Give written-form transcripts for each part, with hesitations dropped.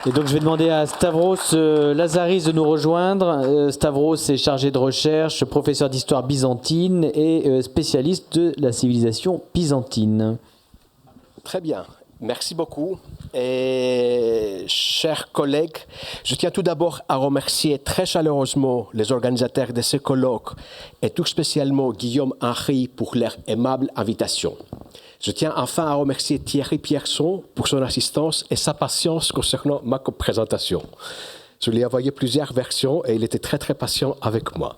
Et donc je vais demander à Stavros Lazaris de nous rejoindre. Stavros est chargé de recherche, professeur d'histoire byzantine et spécialiste de la civilisation byzantine. Très bien, merci beaucoup. Et chers collègues, je tiens tout d'abord à remercier très chaleureusement les organisateurs de ce colloque et tout spécialement Guillaume Henry pour leur aimable invitation. Je tiens enfin à remercier Thierry Pierson pour son assistance et sa patience concernant ma présentation. Je lui ai envoyé plusieurs versions et il était très très patient avec moi.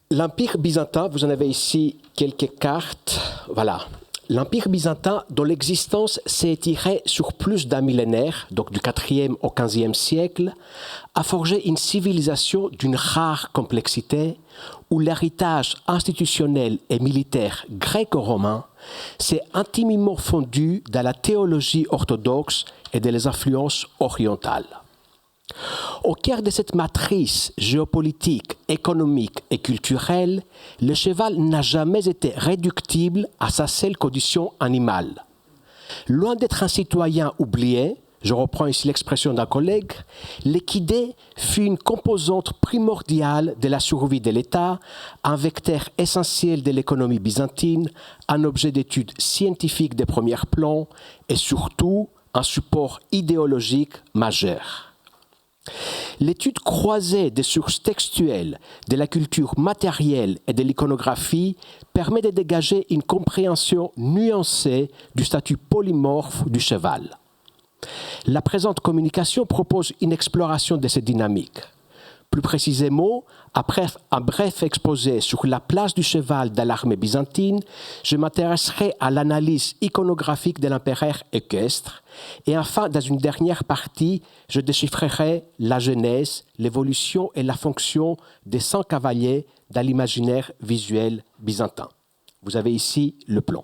L'Empire byzantin, vous en avez ici quelques cartes. Voilà. L'Empire byzantin, dont l'existence s'est étirée sur plus d'un millénaire, donc du 4e au 15e siècle, a forgé une civilisation d'une rare complexité où l'héritage institutionnel et militaire gréco-romain s'est intimement fondu dans la théologie orthodoxe et dans les influences orientales. Au cœur de cette matrice géopolitique, économique et culturelle, le cheval n'a jamais été réductible à sa seule condition animale. Loin d'être un citoyen oublié, je reprends ici l'expression d'un collègue, l'équidé fut une composante primordiale de la survie de l'État, un vecteur essentiel de l'économie byzantine, un objet d'étude scientifique de premier plan et surtout un support idéologique majeur. L'étude croisée des sources textuelles, de la culture matérielle et de l'iconographie permet de dégager une compréhension nuancée du statut polymorphe du cheval. La présente communication propose une exploration de ces dynamiques. Plus précisément, après un bref exposé sur la place du cheval dans l'armée byzantine, je m'intéresserai à l'analyse iconographique de l'empereur équestre et enfin, dans une dernière partie, je déchiffrerai la genèse, l'évolution et la fonction des 100 cavaliers dans l'imaginaire visuel byzantin. Vous avez ici le plan.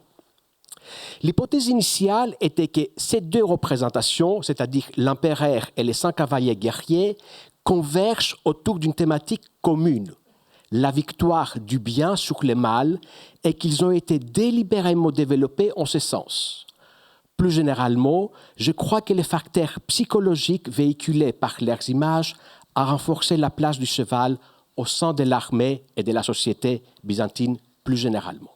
L'hypothèse initiale était que ces deux représentations, c'est-à-dire l'empereur et les 100 cavaliers guerriers, convergent autour d'une thématique commune, la victoire du bien sur le mal, et qu'ils ont été délibérément développés en ce sens. Plus généralement, je crois que les facteurs psychologiques véhiculés par leurs images ont renforcé la place du cheval au sein de l'armée et de la société byzantine plus généralement.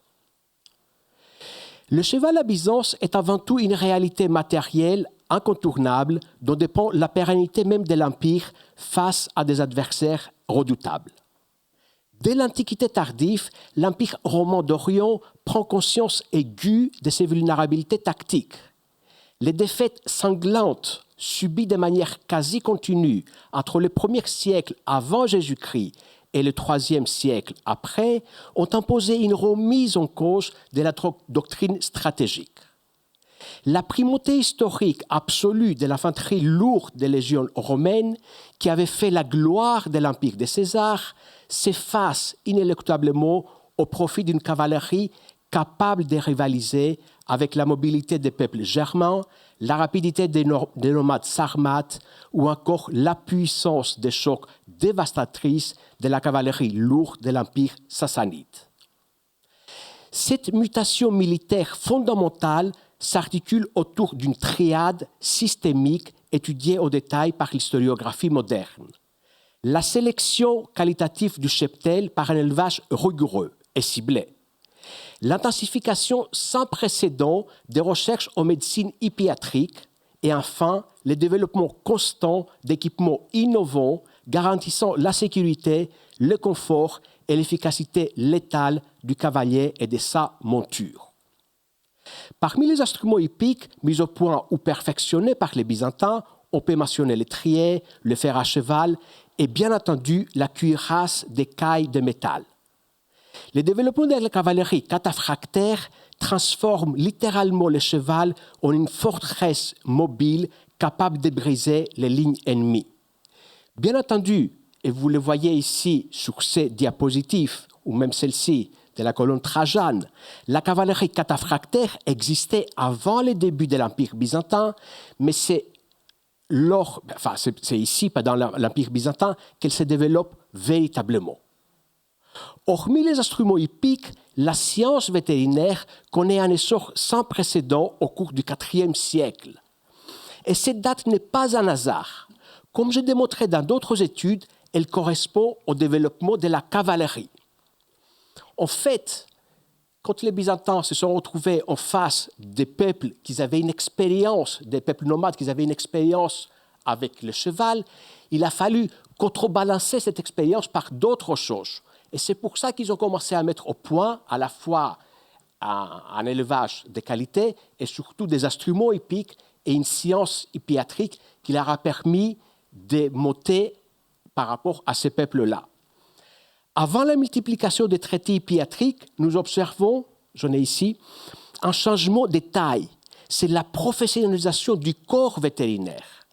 Le cheval à Byzance est avant tout une réalité matérielle incontournable dont dépend la pérennité même de l'Empire face à des adversaires redoutables. Dès l'Antiquité tardive, l'Empire romain d'Orient prend conscience aiguë de ses vulnérabilités tactiques. Les défaites sanglantes subies de manière quasi continue entre le 1er siècle avant Jésus-Christ et le 3e siècle après ont imposé une remise en cause de la doctrine stratégique. La primauté historique absolue de l'infanterie lourde des légions romaines, qui avait fait la gloire de l'Empire de César, s'efface inéluctablement au profit d'une cavalerie capable de rivaliser avec la mobilité des peuples germains, la rapidité des nomades sarmates ou encore la puissance des chocs dévastatrices de la cavalerie lourde de l'Empire sassanide. Cette mutation militaire fondamentale s'articule autour d'une triade systémique étudiée au détail par l'historiographie moderne. La sélection qualitative du cheptel par un élevage rigoureux et ciblé. L'intensification sans précédent des recherches en médecine hypiatrique et enfin le développement constant d'équipements innovants garantissant la sécurité, le confort et l'efficacité létale du cavalier et de sa monture. Parmi les instruments hippiques mis au point ou perfectionnés par les Byzantins, on peut mentionner l'étrier, le fer à cheval et bien entendu la cuirasse d'écailles de métal. Le développement de la cavalerie cataphractaire transforme littéralement le cheval en une forteresse mobile capable de briser les lignes ennemies. Bien entendu, et vous le voyez ici sur ces diapositives, ou même celle-ci de la colonne Trajane, la cavalerie cataphractaire existait avant le début de l'Empire byzantin, mais c'est ici, pendant l'Empire byzantin, qu'elle se développe véritablement. Hormis les instruments hippiques, la science vétérinaire connaît un essor sans précédent au cours du IVe siècle. Et cette date n'est pas un hasard. Comme j'ai démontré dans d'autres études, elle correspond au développement de la cavalerie. En fait, quand les Byzantins se sont retrouvés en face des peuples qui avaient une expérience, des peuples nomades qui avaient une expérience avec le cheval, il a fallu contrebalancer cette expérience par d'autres choses. Et c'est pour ça qu'ils ont commencé à mettre au point à la fois un élevage de qualité et surtout des instruments hippiques et une science hippiatrique qui leur a permis de monter par rapport à ces peuples-là. Avant la multiplication des traités hippiatriques, nous observons, j'en ai ici, un changement de taille. C'est la professionnalisation du corps vétérinaire.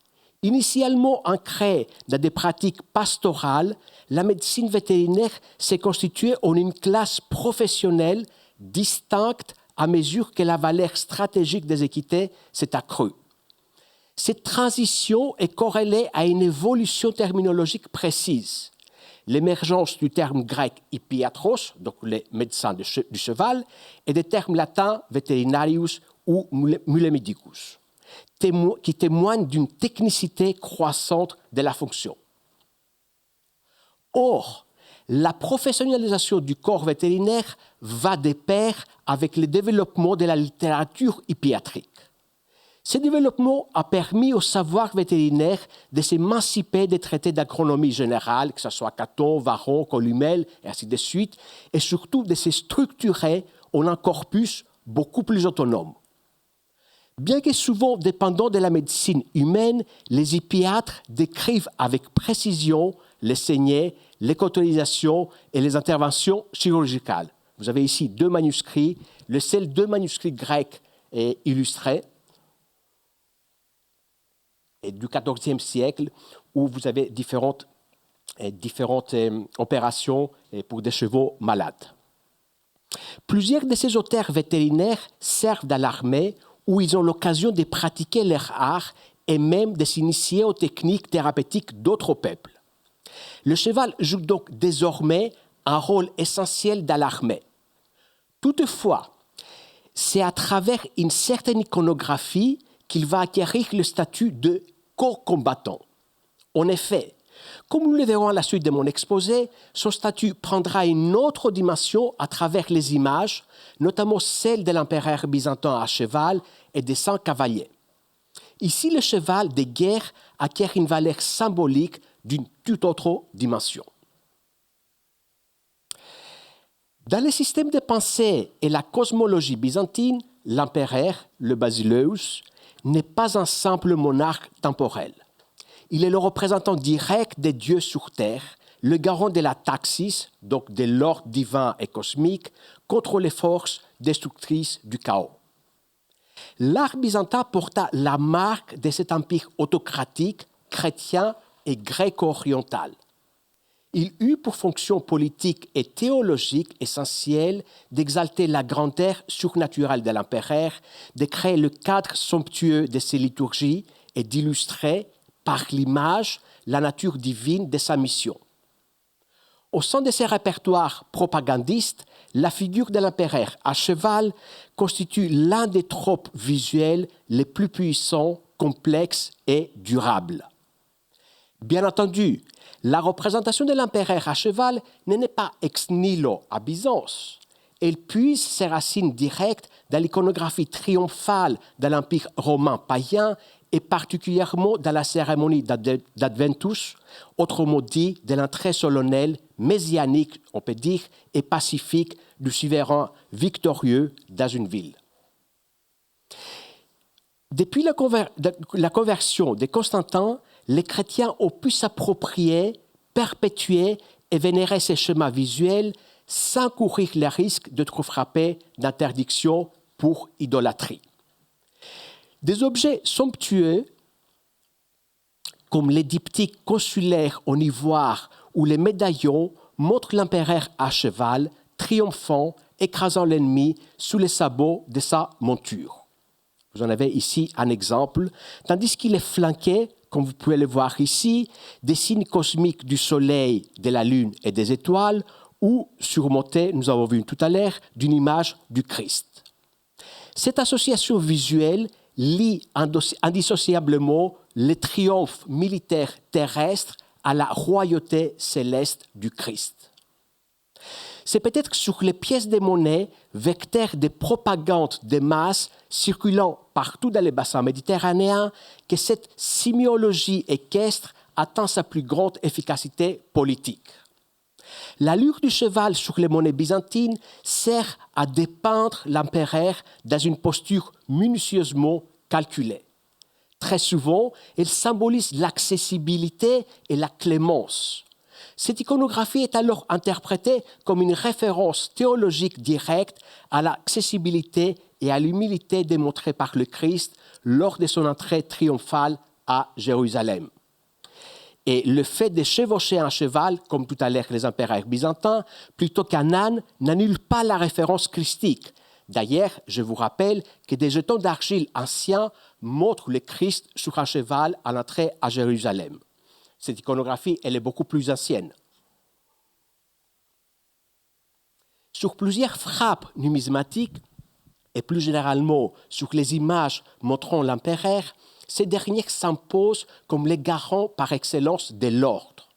Initialement ancrée dans des pratiques pastorales, la médecine vétérinaire s'est constituée en une classe professionnelle distincte à mesure que la valeur stratégique des équités s'est accrue. Cette transition est corrélée à une évolution terminologique précise. L'émergence du terme grec hippiatros, donc les médecins du cheval, et des termes latins veterinarius ou mulemedicus, qui témoignent d'une technicité croissante de la fonction. Or, la professionnalisation du corps vétérinaire va de pair avec le développement de la littérature hippiatrique. Ce développement a permis au savoir vétérinaire de s'émanciper des traités d'agronomie générale, que ce soit Caton, Varron, Columel, et ainsi de suite, et surtout de se structurer en un corpus beaucoup plus autonome. Bien que souvent dépendant de la médecine humaine, les hippiatres décrivent avec précision les saignées, les cauterisations et les interventions chirurgicales. Vous avez ici deux manuscrits, le seul deux manuscrits grecs illustrés, du XIVe siècle, où vous avez différentes opérations pour des chevaux malades. Plusieurs de ces auteurs vétérinaires servent dans l'armée où ils ont l'occasion de pratiquer leur art et même de s'initier aux techniques thérapeutiques d'autres peuples. Le cheval joue donc désormais un rôle essentiel dans l'armée. Toutefois, c'est à travers une certaine iconographie qu'il va acquérir le statut de corps combattant. En effet, comme nous le verrons à la suite de mon exposé, son statut prendra une autre dimension à travers les images, notamment celle de l'empereur byzantin à cheval et des 100 cavaliers. Ici, le cheval de guerre acquiert une valeur symbolique d'une toute autre dimension. Dans le système de pensée et la cosmologie byzantine, l'empereur, le basileus, n'est pas un simple monarque temporel. Il est le représentant direct des dieux sur terre, le garant de la taxis, donc de l'ordre divin et cosmique, contre les forces destructrices du chaos. L'art byzantin porta la marque de cet empire autocratique, chrétien et gréco-oriental. Il eut pour fonction politique et théologique essentielle d'exalter la grandeur surnaturelle de l'empereur, de créer le cadre somptueux de ses liturgies et d'illustrer, par l'image, la nature divine de sa mission. Au sein de ses répertoires propagandistes, la figure de l'empereur à cheval constitue l'un des tropes visuels les plus puissants, complexes et durables. Bien entendu, la représentation de l'empereur à cheval n'est pas ex nihilo à Byzance. Elle puise ses racines directes dans l'iconographie triomphale de l'empire romain païen et particulièrement dans la cérémonie d'Adventus, autrement dit de l'entrée solennelle, messianique, on peut dire, et pacifique du souverain victorieux dans une ville. Depuis la conversion de Constantin, les chrétiens ont pu s'approprier, perpétuer et vénérer ces schémas visuels sans courir le risque d'être frappés d'interdiction pour idolâtrie. Des objets somptueux, comme les diptyques consulaires en ivoire ou les médaillons, montrent l'empereur à cheval, triomphant, écrasant l'ennemi sous les sabots de sa monture. Vous en avez ici un exemple, tandis qu'il est flanqué, comme vous pouvez le voir ici, des signes cosmiques du soleil, de la lune et des étoiles, ou surmonté, nous avons vu tout à l'heure, d'une image du Christ. Cette association visuelle lie indissociablement le triomphe militaire terrestre à la royauté céleste du Christ. C'est peut-être sur les pièces de monnaie, vecteurs de propagande de masse circulant partout dans les bassins méditerranéens, que cette sémiologie équestre atteint sa plus grande efficacité politique. L'allure du cheval sur les monnaies byzantines sert à dépeindre l'empereur dans une posture minutieusement calculée. Très souvent, elle symbolise l'accessibilité et la clémence. Cette iconographie est alors interprétée comme une référence théologique directe à l'accessibilité et à l'humilité démontrée par le Christ lors de son entrée triomphale à Jérusalem. Et le fait de chevaucher un cheval, comme tout à l'heure les empereurs byzantins, plutôt qu'un âne, n'annule pas la référence christique. D'ailleurs, je vous rappelle que des jetons d'argile anciens montrent le Christ sur un cheval à l'entrée à Jérusalem. Cette iconographie, elle est beaucoup plus ancienne. Sur plusieurs frappes numismatiques, et plus généralement sur les images montrant l'empereur, ces derniers s'imposent comme les garants par excellence de l'ordre.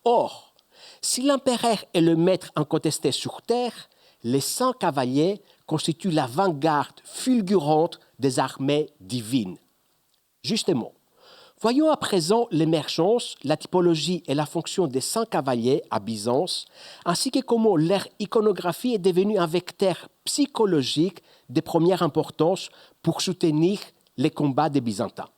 Or, si l'empereur est le maître incontesté sur terre, les 100 cavaliers constituent l'avant-garde fulgurante des armées divines. Justement, voyons à présent l'émergence, la typologie et la fonction des 100 cavaliers à Byzance, ainsi que comment leur iconographie est devenue un vecteur psychologique de première importance pour soutenir les combats des Byzantins.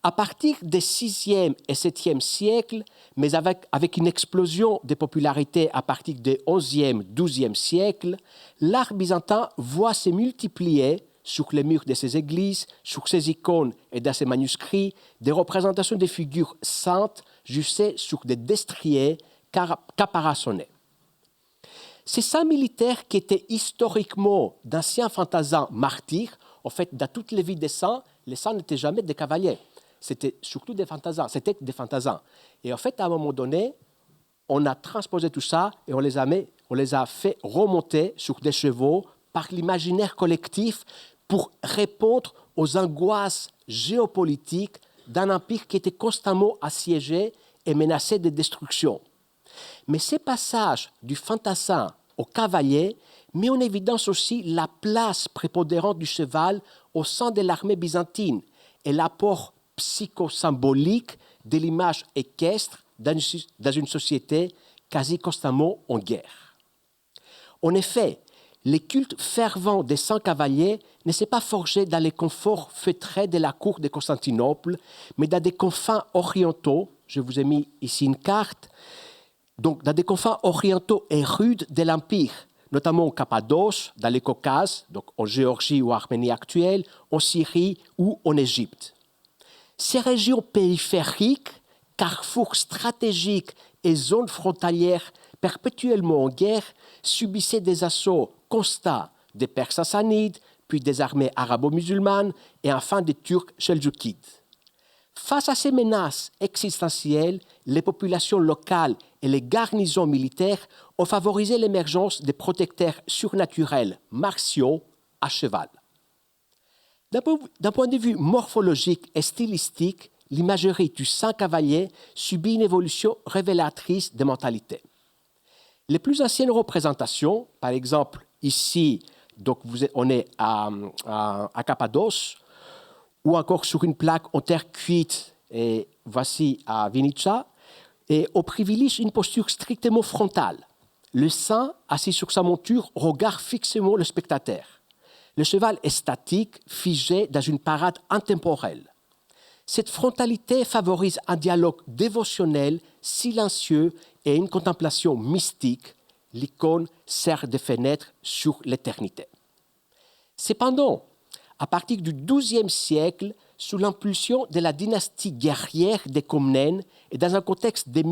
À partir des 6e et 7e siècles, mais avec une explosion de popularité à partir des 11e, 12e siècles, l'art byzantin voit se multiplier sur les murs de ses églises, sur ses icônes et dans ses manuscrits, des représentations de figures saintes jussées sur des destriers caparaçonnés. Ces saints militaires qui étaient historiquement d'anciens fantassins martyrs, en fait, dans toutes les vies des saints n'étaient jamais des cavaliers. C'était surtout des fantassins. C'était des fantassins. Et en fait, à un moment donné, on a transposé tout ça et on les a fait remonter sur des chevaux par l'imaginaire collectif pour répondre aux angoisses géopolitiques d'un empire qui était constamment assiégé et menacé de destruction. Mais ces passages du fantassin au cavalier met en évidence aussi la place prépondérante du cheval au sein de l'armée byzantine et l'apport psychosymbolique de l'image équestre dans une société quasi constamment en guerre. En effet, le culte fervent des 100 cavaliers ne s'est pas forgé dans les conforts feutrés de la cour de Constantinople, mais dans des confins orientaux. Je vous ai mis ici une carte. Donc, dans des confins orientaux et rudes de l'Empire, notamment au Cappadoce, dans les Caucases, donc en Géorgie ou Arménie actuelle, en Syrie ou en Égypte. Ces régions périphériques, carrefours stratégiques et zones frontalières perpétuellement en guerre, subissaient des assauts constants des Perses sassanides, puis des armées arabo-musulmanes et enfin des Turcs seldjoukides. Face à ces menaces existentielles, les populations locales et les garnisons militaires ont favorisé l'émergence des protecteurs surnaturels martiaux à cheval. D'un point de vue morphologique et stylistique, l'imagerie du saint cavalier subit une évolution révélatrice des mentalités. Les plus anciennes représentations, par exemple ici, donc on est à Cappadoce, ou encore sur une plaque en terre cuite, et voici à Vinica, et on privilégie une posture strictement frontale. Le saint, assis sur sa monture, regarde fixement le spectateur. Le cheval est statique, figé dans une parade intemporelle. Cette frontalité favorise un dialogue dévotionnel, silencieux et une contemplation mystique. L'icône sert de fenêtre sur l'éternité. Cependant, à partir du XIIe siècle, sous l'impulsion de la dynastie guerrière des Comnènes et dans un contexte de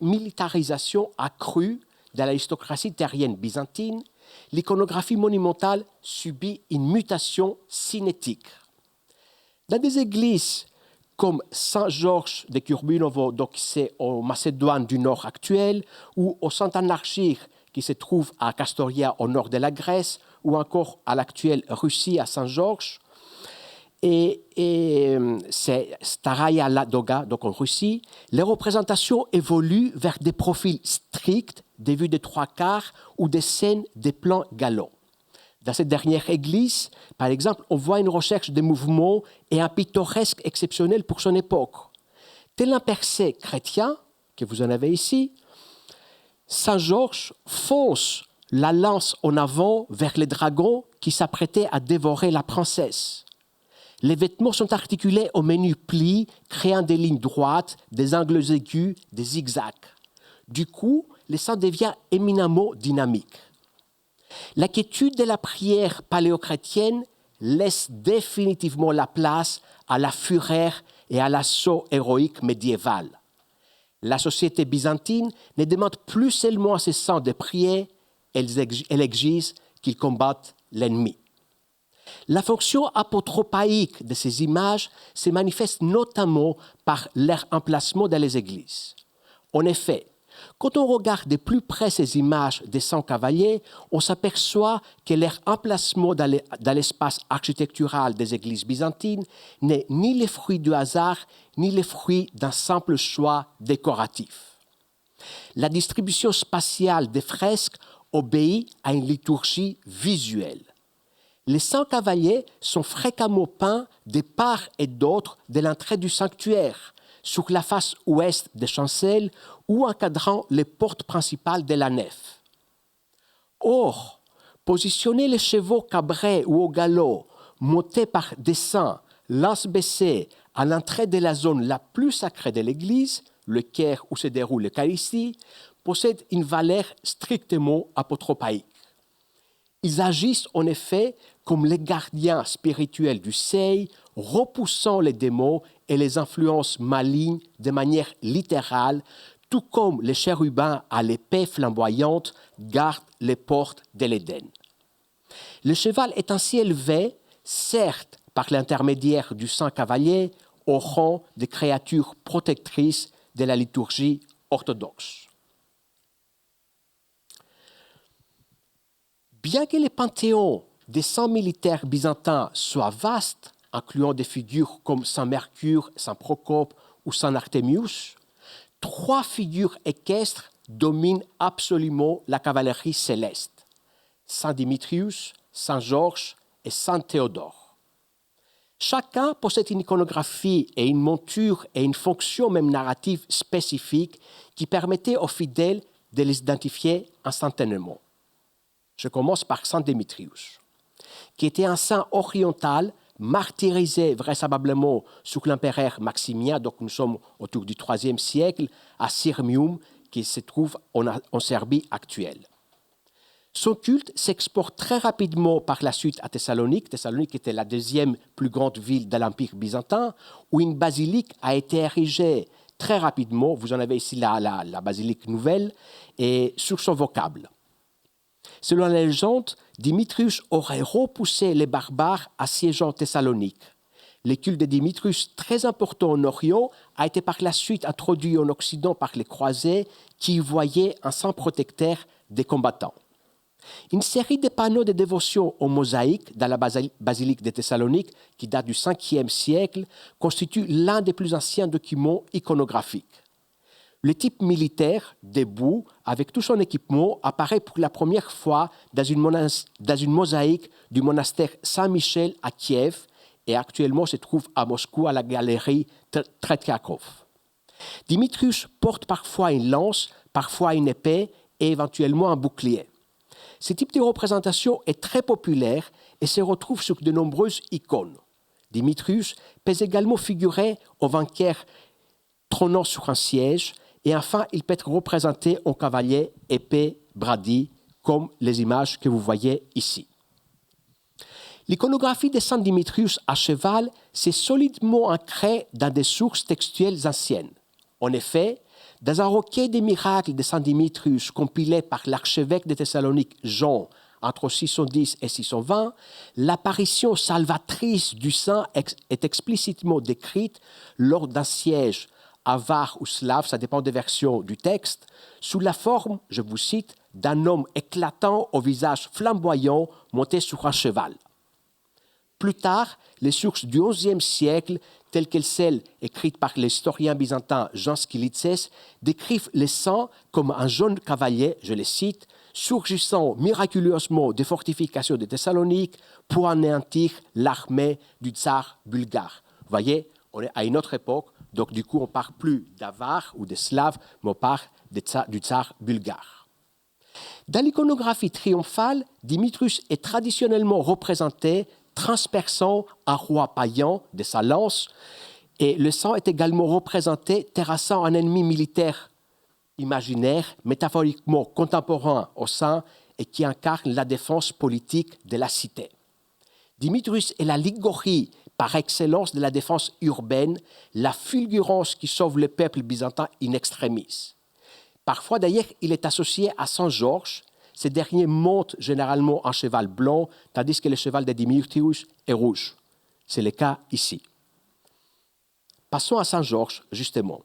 militarisation accrue de l'aristocratie terrienne byzantine, l'iconographie monumentale subit une mutation cinétique. Dans des églises comme Saint-Georges de Kurbinovo, donc c'est en Macédoine du Nord actuelle, ou au Saint-Anarchir, qui se trouve à Castoria au nord de la Grèce, ou encore à l'actuelle Russie à Saint-Georges, c'est Staraya Ladoga, donc en Russie, les représentations évoluent vers des profils stricts, des vues de trois quarts ou des scènes des plans galants. Dans cette dernière église, par exemple, on voit une recherche de mouvements et un pittoresque exceptionnel pour son époque. Tel un percé chrétien, que vous en avez ici, Saint Georges fonce la lance en avant vers les dragons qui s'apprêtaient à dévorer la princesse. Les vêtements sont articulés au menu pli, créant des lignes droites, des angles aigus, des zigzags. Du coup, le saint devient éminemment dynamique. La quiétude de la prière paléochrétienne laisse définitivement la place à la fureur et à l'assaut héroïque médiéval. La société byzantine ne demande plus seulement à ses saints de prier, elle exige qu'ils combattent l'ennemi. La fonction apotropaïque de ces images se manifeste notamment par leur emplacement dans les églises. En effet, quand on regarde de plus près ces images des saints cavaliers, on s'aperçoit que leur emplacement dans l'espace architectural des églises byzantines n'est ni le fruit du hasard, ni le fruit d'un simple choix décoratif. La distribution spatiale des fresques obéit à une liturgie visuelle. Les saints cavaliers sont fréquemment peints de part et d'autre de l'entrée du sanctuaire, sur la face ouest des chancels ou encadrant les portes principales de la nef. Or, positionner les chevaux cabrés ou au galop, montés par des saints, lance baissée, à l'entrée de la zone la plus sacrée de l'église, le chœur où se déroule l'Eucharistie, possède une valeur strictement apotropaïque. Ils agissent en effet comme les gardiens spirituels du seuil, repoussant les démons et les influences malignes de manière littérale, tout comme les chérubins à l'épée flamboyante gardent les portes de l'Éden. Le cheval est ainsi élevé, certes par l'intermédiaire du saint cavalier, au rang de créature protectrice de la liturgie orthodoxe. Bien que les panthéons des saints militaires byzantins soient vastes, incluant des figures comme Saint Mercure, Saint Procope ou Saint Artemius, 3 figures équestres dominent absolument la cavalerie céleste: Saint Dimitrius, Saint Georges et Saint Théodore. Chacun possède une iconographie et une monture et une fonction même narrative spécifique qui permettait aux fidèles de les identifier instantanément. Je commence par Saint Démétrius, qui était un saint oriental martyrisé vraisemblablement sous l'empereur Maximien, donc nous sommes autour du IIIe siècle, à Sirmium, qui se trouve en Serbie actuelle. Son culte s'exporte très rapidement par la suite à Thessalonique. Thessalonique était la 2e plus grande ville de l'Empire byzantin, où une basilique a été érigée très rapidement. Vous en avez ici la basilique nouvelle, et sur son vocable. Selon la légende, Dimitrius aurait repoussé les barbares assiégeant Thessalonique. Le culte de Dimitrius, très important en Orient, a été par la suite introduit en Occident par les croisés qui y voyaient un saint protecteur des combattants. Une série de panneaux de dévotion en mosaïque dans la basilique de Thessalonique, qui date du 5e siècle, constitue l'un des plus anciens documents iconographiques. Le type militaire, debout, avec tout son équipement, apparaît pour la première fois dans une mosaïque du monastère Saint-Michel à Kiev et actuellement se trouve à Moscou à la galerie Tretyakov. Dimitrius porte parfois une lance, parfois une épée et éventuellement un bouclier. Ce type de représentation est très populaire et se retrouve sur de nombreuses icônes. Dimitrius peut également figurer au vainqueur trônant sur un siège. Et enfin, il peut être représenté en cavalier, épée, bradie, comme les images que vous voyez ici. L'iconographie de Saint Dimitrius à cheval s'est solidement ancrée dans des sources textuelles anciennes. En effet, dans un recueil des miracles de Saint Dimitrius compilé par l'archevêque de Thessalonique Jean entre 610 et 620, l'apparition salvatrice du saint est explicitement décrite lors d'un siège avare ou slave, ça dépend des versions du texte, sous la forme, je vous cite, d'un homme éclatant au visage flamboyant monté sur un cheval. Plus tard, les sources du XIe siècle, telles que celles écrites par l'historien byzantin Jean Skylitzès, décrivent les saints comme un jeune cavalier, je les cite, surgissant miraculeusement des fortifications de Thessalonique pour anéantir l'armée du tsar bulgare. Vous voyez, on est à une autre époque, donc du coup on ne parle plus d'Avars ou de Slaves, mais on parle du tsar bulgare. Dans l'iconographie triomphale, Dimitrius est traditionnellement représenté transperçant un roi païen de sa lance, et le sang est également représenté terrassant un ennemi militaire imaginaire, métaphoriquement contemporain au sein, et qui incarne la défense politique de la cité. Dimitrius est l'allégorie par excellence de la défense urbaine, la fulgurance qui sauve le peuple byzantin in extremis. Parfois d'ailleurs, il est associé à Saint Georges. Ces derniers montent généralement un cheval blanc, tandis que le cheval de Dimitrius est rouge. C'est le cas ici. Passons à Saint Georges, justement,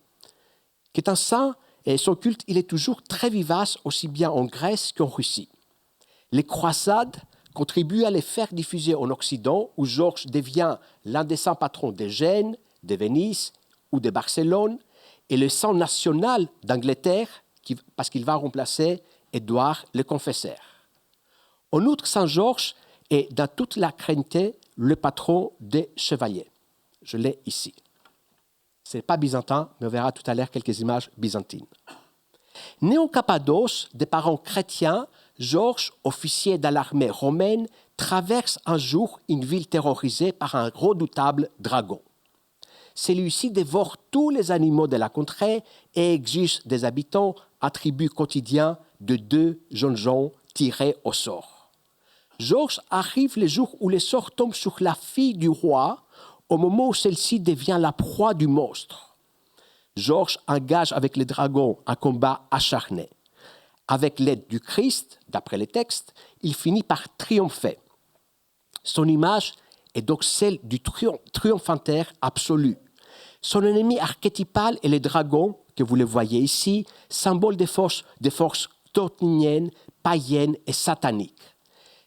qui est un saint, et son culte il est toujours très vivace, aussi bien en Grèce qu'en Russie. Les croisades contribuent à les faire diffuser en Occident, où Georges devient l'un des saints patrons de Gênes, de Venise ou de Barcelone, et le saint national d'Angleterre, parce qu'il va remplacer Édouard le Confesseur. En outre, Saint Georges est dans toute la chrétienté le patron des chevaliers. Je l'ai ici. Ce n'est pas byzantin, mais on verra tout à l'heure quelques images byzantines. Né en Cappadoce, de parents chrétiens, Georges, officier dans l'armée romaine, traverse un jour une ville terrorisée par un redoutable dragon. Celui-ci dévore tous les animaux de la contrée et exige des habitants un tribut quotidien de 2 jeunes gens tirés au sort. Georges arrive le jour où le sort tombe sur la fille du roi, au moment où celle-ci devient la proie du monstre. Georges engage avec les dragons un combat acharné. Avec l'aide du Christ, d'après les textes, il finit par triompher. Son image est donc celle du triomphateur absolu. Son ennemi archétypal est le dragon, que vous le voyez ici, symbole des forces tolkieniennes, païennes et sataniques.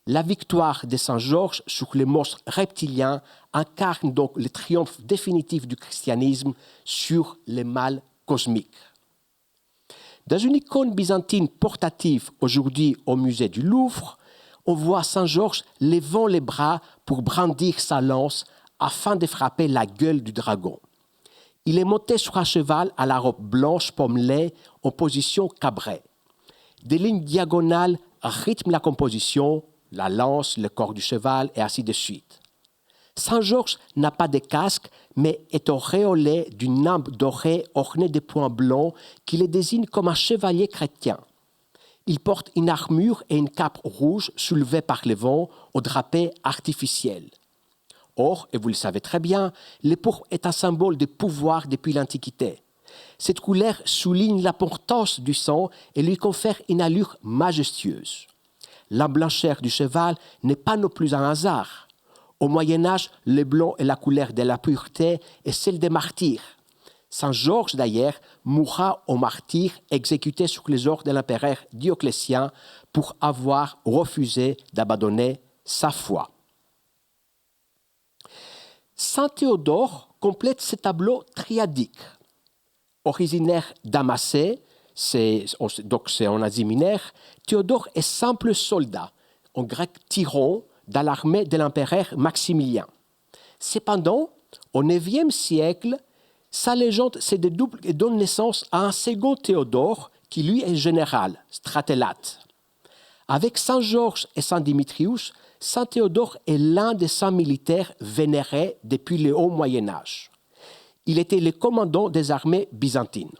La victoire de Saint Georges sur les monstres reptiliens incarne donc le triomphe définitif du christianisme sur le mal cosmique. Dans une icône byzantine portative aujourd'hui au musée du Louvre, on voit Saint Georges levant les bras pour brandir sa lance afin de frapper la gueule du dragon. Il est monté sur un cheval à la robe blanche pommelée en position cabrée. Des lignes diagonales rythment la composition, la lance, le corps du cheval et ainsi de suite. Saint Georges n'a pas de casque, mais est auréolé d'une nimbe dorée ornée de points blancs qui le désigne comme un chevalier chrétien. Il porte une armure et une cape rouge soulevée par le vent au drapé artificiel. Or, et vous le savez très bien, le pourpre est un symbole de pouvoir depuis l'Antiquité. Cette couleur souligne l'importance du sang et lui confère une allure majestueuse. La blancheur du cheval n'est pas non plus un hasard. Au Moyen-Âge, le blanc est la couleur de la pureté et celle des martyrs. Saint Georges, d'ailleurs, mourra au martyr exécuté sur les ordres de l'empereur Dioclétien pour avoir refusé d'abandonner sa foi. Saint Théodore complète ce tableau triadique. Originaire d'Amacée, donc c'est en Asie mineure, Théodore est simple soldat, en grec tyran, dans l'armée de l'empereur Maximilien. Cependant, au IXe siècle, sa légende se dédouble et donne naissance à un second Théodore qui lui est général, stratélate. Avec Saint Georges et Saint Dimitrius, Saint Théodore est l'un des saints militaires vénérés depuis le haut Moyen-Âge. Il était le commandant des armées byzantines.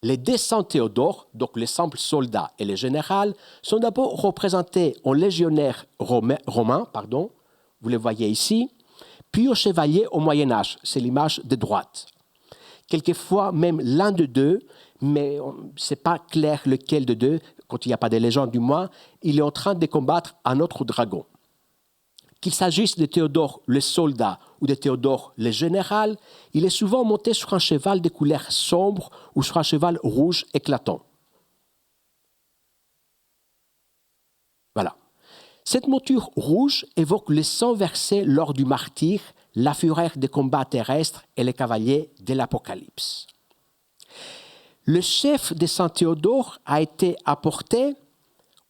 Les deux saints Théodore, donc les simples soldats et les généraux, sont d'abord représentés en légionnaires romains, vous les voyez ici, puis aux chevaliers au Moyen-Âge, c'est l'image de droite. Quelquefois même l'un de deux, mais ce n'est pas clair lequel de deux, quand il n'y a pas de légende du moins, il est en train de combattre un autre dragon. Qu'il s'agisse de Théodore le soldat ou de Théodore le général, il est souvent monté sur un cheval de couleur sombre ou sur un cheval rouge éclatant. Voilà. Cette monture rouge évoque le sang versé lors du martyre, la fureur des combats terrestres et les cavaliers de l'Apocalypse. Le chef de Saint-Théodore a été apporté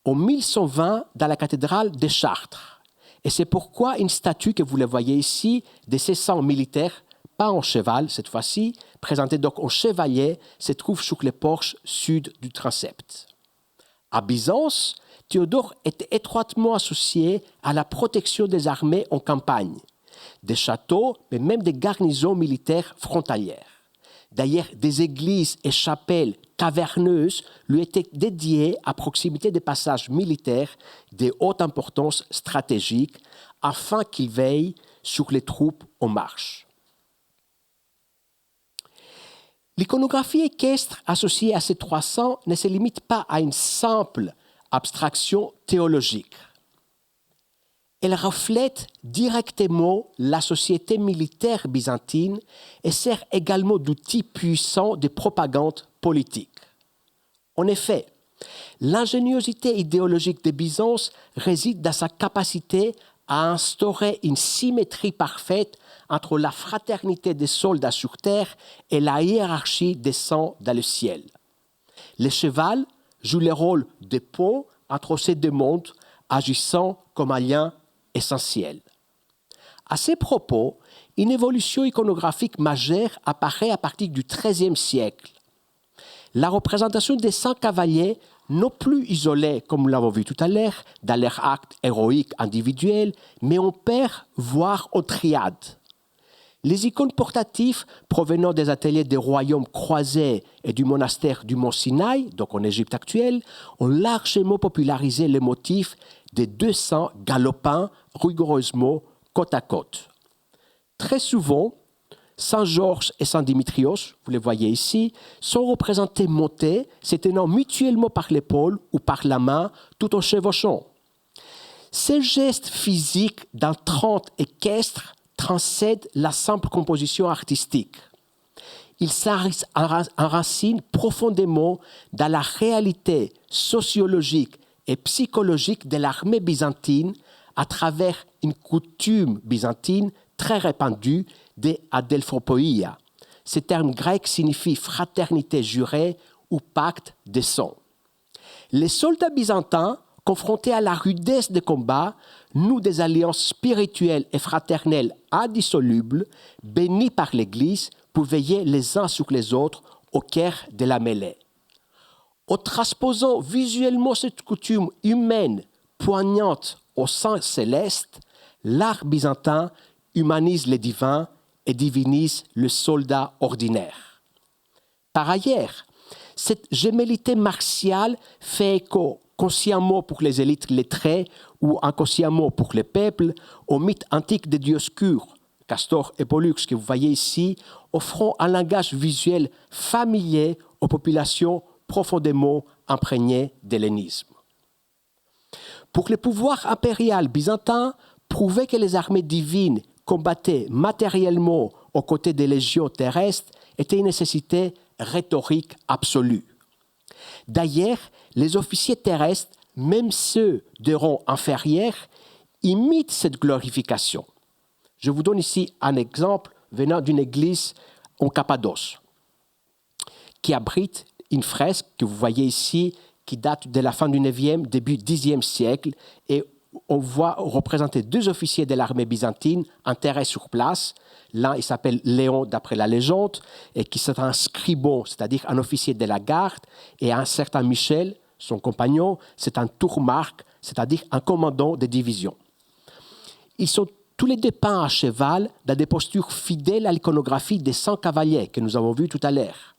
en 1120 dans la cathédrale de Chartres. Et c'est pourquoi une statue que vous le voyez ici, de 600 militaires, pas en cheval cette fois-ci, présenté donc en chevalier, se trouve sur le porche sud du transept. À Byzance, Théodore était étroitement associé à la protection des armées en campagne, des châteaux, mais même des garnisons militaires frontalières. D'ailleurs, des églises et chapelles caverneuses lui étaient dédiées à proximité des passages militaires de haute importance stratégique afin qu'il veille sur les troupes en marche. L'iconographie équestre associée à ces 300 ne se limite pas à une simple abstraction théologique. Elle reflète directement la société militaire byzantine et sert également d'outil puissant de propagande politique. En effet, l'ingéniosité idéologique de Byzance réside dans sa capacité à instaurer une symétrie parfaite entre la fraternité des soldats sur terre et la hiérarchie des saints dans le ciel. Le cheval joue le rôle de pont entre ces deux mondes, agissant comme un lien essentiel. À ces propos, une évolution iconographique majeure apparaît à partir du XIIIe siècle. La représentation des 100 cavaliers, non plus isolés, comme nous l'avons vu tout à l'heure, dans leurs actes héroïques individuels, mais en paire, voire en triade. Les icônes portatives provenant des ateliers des royaumes croisés et du monastère du Mont Sinaï, donc en Égypte actuelle, ont largement popularisé le motif des 200 galopins rigoureusement côte à côte. Très souvent, Saint Georges et Saint Dimitrios, vous les voyez ici, sont représentés montés, se tenant mutuellement par l'épaule ou par la main, tout en chevauchant. Ces gestes physiques d'un 30 équestre transcèdent la simple composition artistique. Ils s'enracinent profondément dans la réalité sociologique et psychologique de l'armée byzantine à travers une coutume byzantine très répandue de adelphopoïa. Ce terme grec signifie fraternité jurée ou pacte de sang. Les soldats byzantins, confrontés à la rudesse des combats, nouent des alliances spirituelles et fraternelles indissolubles, bénies par l'Église pour veiller les uns sur les autres au cœur de la mêlée. En transposant visuellement cette coutume humaine poignante au sein céleste, l'art byzantin humanise les divins et divinise le soldat ordinaire. Par ailleurs, cette gémellité martiale fait écho consciemment pour les élites lettrées ou inconsciemment pour les peuples au mythe antique des dieux obscurs, Castor et Pollux que vous voyez ici, offrant un langage visuel familier aux populations profondément imprégnées d'hellénisme. Pour le pouvoir impérial byzantin, prouver que les armées divines combattaient matériellement aux côtés des légions terrestres était une nécessité rhétorique absolue. D'ailleurs, les officiers terrestres, même ceux de rang inférieur, imitent cette glorification. Je vous donne ici un exemple venant d'une église en Cappadoce, qui abrite une fresque que vous voyez ici, qui date de la fin du 9e, début 10e siècle, et on voit représenter deux officiers de l'armée byzantine enterrés sur place. L'un, il s'appelle Léon, d'après la légende, et qui est un scribon, c'est-à-dire un officier de la garde, et un certain Michel, son compagnon, c'est un tourmarque, c'est-à-dire un commandant de division. Ils sont tous les deux peints à cheval dans des postures fidèles à l'iconographie des 100 cavaliers que nous avons vus tout à l'heure.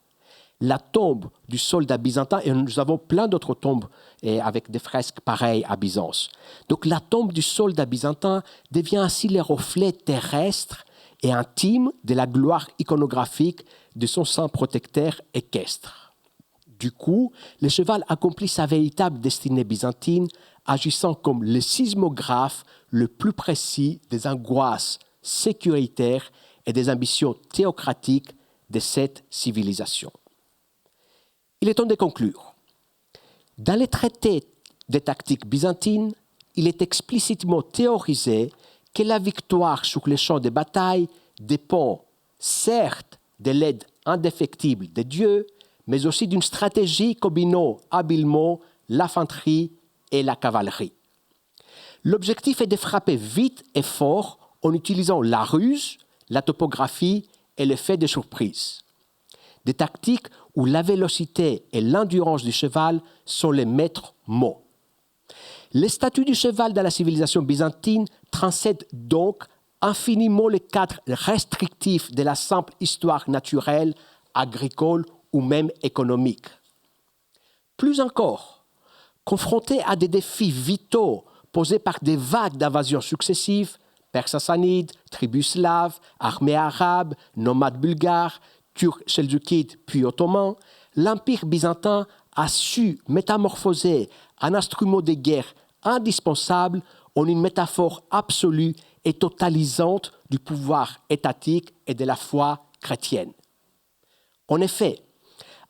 La tombe du soldat byzantin, et nous avons plein d'autres tombes avec des fresques pareilles à Byzance. Donc la tombe du soldat byzantin devient ainsi le reflet terrestre et intime de la gloire iconographique de son saint protecteur équestre. Du coup, le cheval accomplit sa véritable destinée byzantine, agissant comme le sismographe le plus précis des angoisses sécuritaires et des ambitions théocratiques de cette civilisation. Il est temps de conclure. Dans les traités des tactiques byzantines, il est explicitement théorisé que la victoire sur les champs de bataille dépend, certes, de l'aide indéfectible de Dieu, mais aussi d'une stratégie combinant habilement l'infanterie et la cavalerie. L'objectif est de frapper vite et fort en utilisant la ruse, la topographie et l'effet de surprise. Des tactiques où la vélocité et l'endurance du cheval sont les maîtres mots. Les statuts du cheval dans la civilisation byzantine transcèdent donc infiniment le cadre restrictif de la simple histoire naturelle, agricole ou même économique. Plus encore, confronté à des défis vitaux posés par des vagues d'invasions successives, Perses sassanides, tribus slaves, armées arabes, nomades bulgares, Turcs seldjoukides puis ottomans, l'Empire byzantin a su métamorphoser un instrument de guerre indispensable en une métaphore absolue et totalisante du pouvoir étatique et de la foi chrétienne. En effet,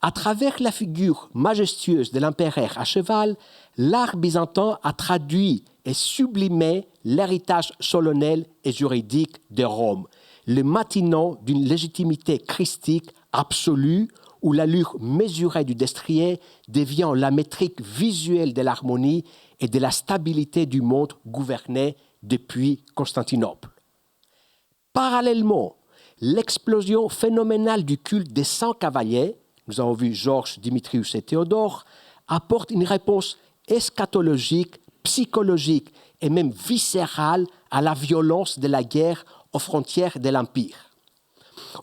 à travers la figure majestueuse de l'empereur à cheval, l'art byzantin a traduit et sublimé l'héritage solennel et juridique de Rome, le maintenant d'une légitimité christique absolue où l'allure mesurée du destrier devient la métrique visuelle de l'harmonie et de la stabilité du monde gouverné depuis Constantinople. Parallèlement, l'explosion phénoménale du culte des 100 cavaliers, nous avons vu Georges, Dimitrius et Théodore, apporte une réponse eschatologique, psychologique et même viscérale à la violence de la guerre aux frontières de l'Empire.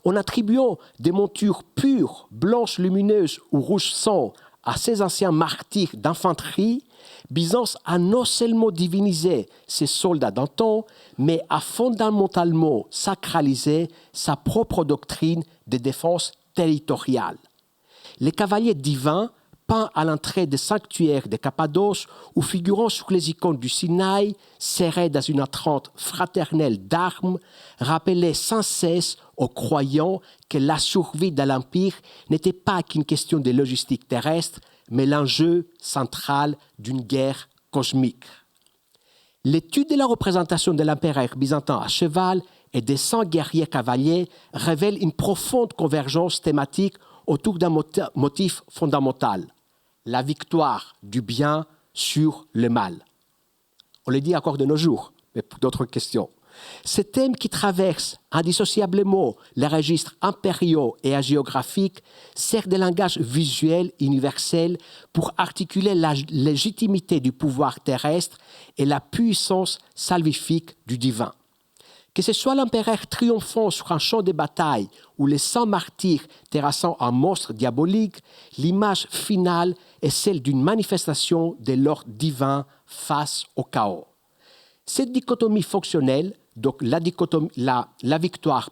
En attribuant des montures pures, blanches lumineuses ou rouges sang à ces anciens martyrs d'infanterie, Byzance a non seulement divinisé ses soldats d'antan, mais a fondamentalement sacralisé sa propre doctrine de défense territoriale. Les cavaliers divins, peints à l'entrée des sanctuaires de Cappadoce ou figurant sur les icônes du Sinaï, serrés dans une attente fraternelle d'armes, rappelaient sans cesse aux croyants que la survie de l'Empire n'était pas qu'une question de logistique terrestre, mais l'enjeu central d'une guerre cosmique. L'étude de la représentation de l'empereur byzantin à cheval et des 100 guerriers cavaliers révèle une profonde convergence thématique autour d'un motif fondamental, la victoire du bien sur le mal. On le dit encore de nos jours, mais pour d'autres questions. Ce thème qui traverse indissociablement les registres impériaux et hagiographiques sert de langage visuel universel pour articuler la légitimité du pouvoir terrestre et la puissance salvifique du divin. Que ce soit l'empereur triomphant sur un champ de bataille ou les 100 martyrs terrassant un monstre diabolique, l'image finale est celle d'une manifestation de l'ordre divin face au chaos. Cette dichotomie fonctionnelle, donc la victoire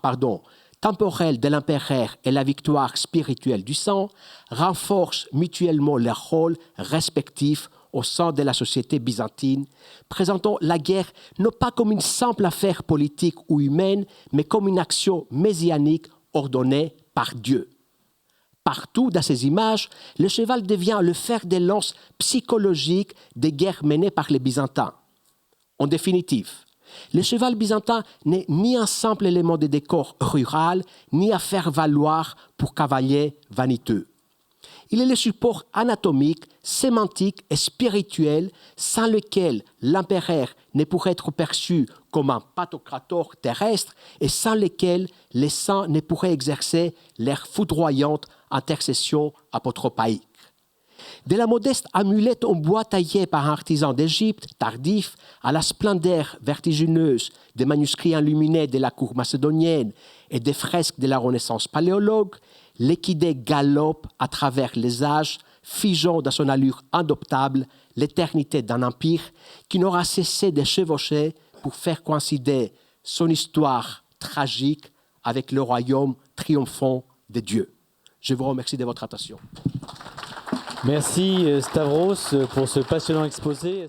temporelle de l'empereur et la victoire spirituelle du sang, renforce mutuellement leurs rôles respectifs au sein de la société byzantine, présentant la guerre non pas comme une simple affaire politique ou humaine, mais comme une action messianique ordonnée par Dieu. Partout dans ces images, le cheval devient le fer de lance psychologique des guerres menées par les Byzantins. En définitive, le cheval byzantin n'est ni un simple élément de décor rural, ni à faire valoir pour cavalier vaniteux. Il est le support anatomique, sémantique et spirituel sans lequel l'empereur ne pourrait être perçu comme un pantocrator terrestre et sans lequel les saints ne pourraient exercer leur foudroyante intercession apotropaïque. De la modeste amulette en bois taillée par un artisan d'Égypte tardif à la splendeur vertigineuse des manuscrits illuminés de la cour macédonienne et des fresques de la Renaissance paléologue, l'équidé galope à travers les âges, figeant dans son allure indoptable l'éternité d'un empire qui n'aura cessé de chevaucher pour faire coïncider son histoire tragique avec le royaume triomphant de Dieu. Je vous remercie de votre attention. Merci Stavros pour ce passionnant exposé.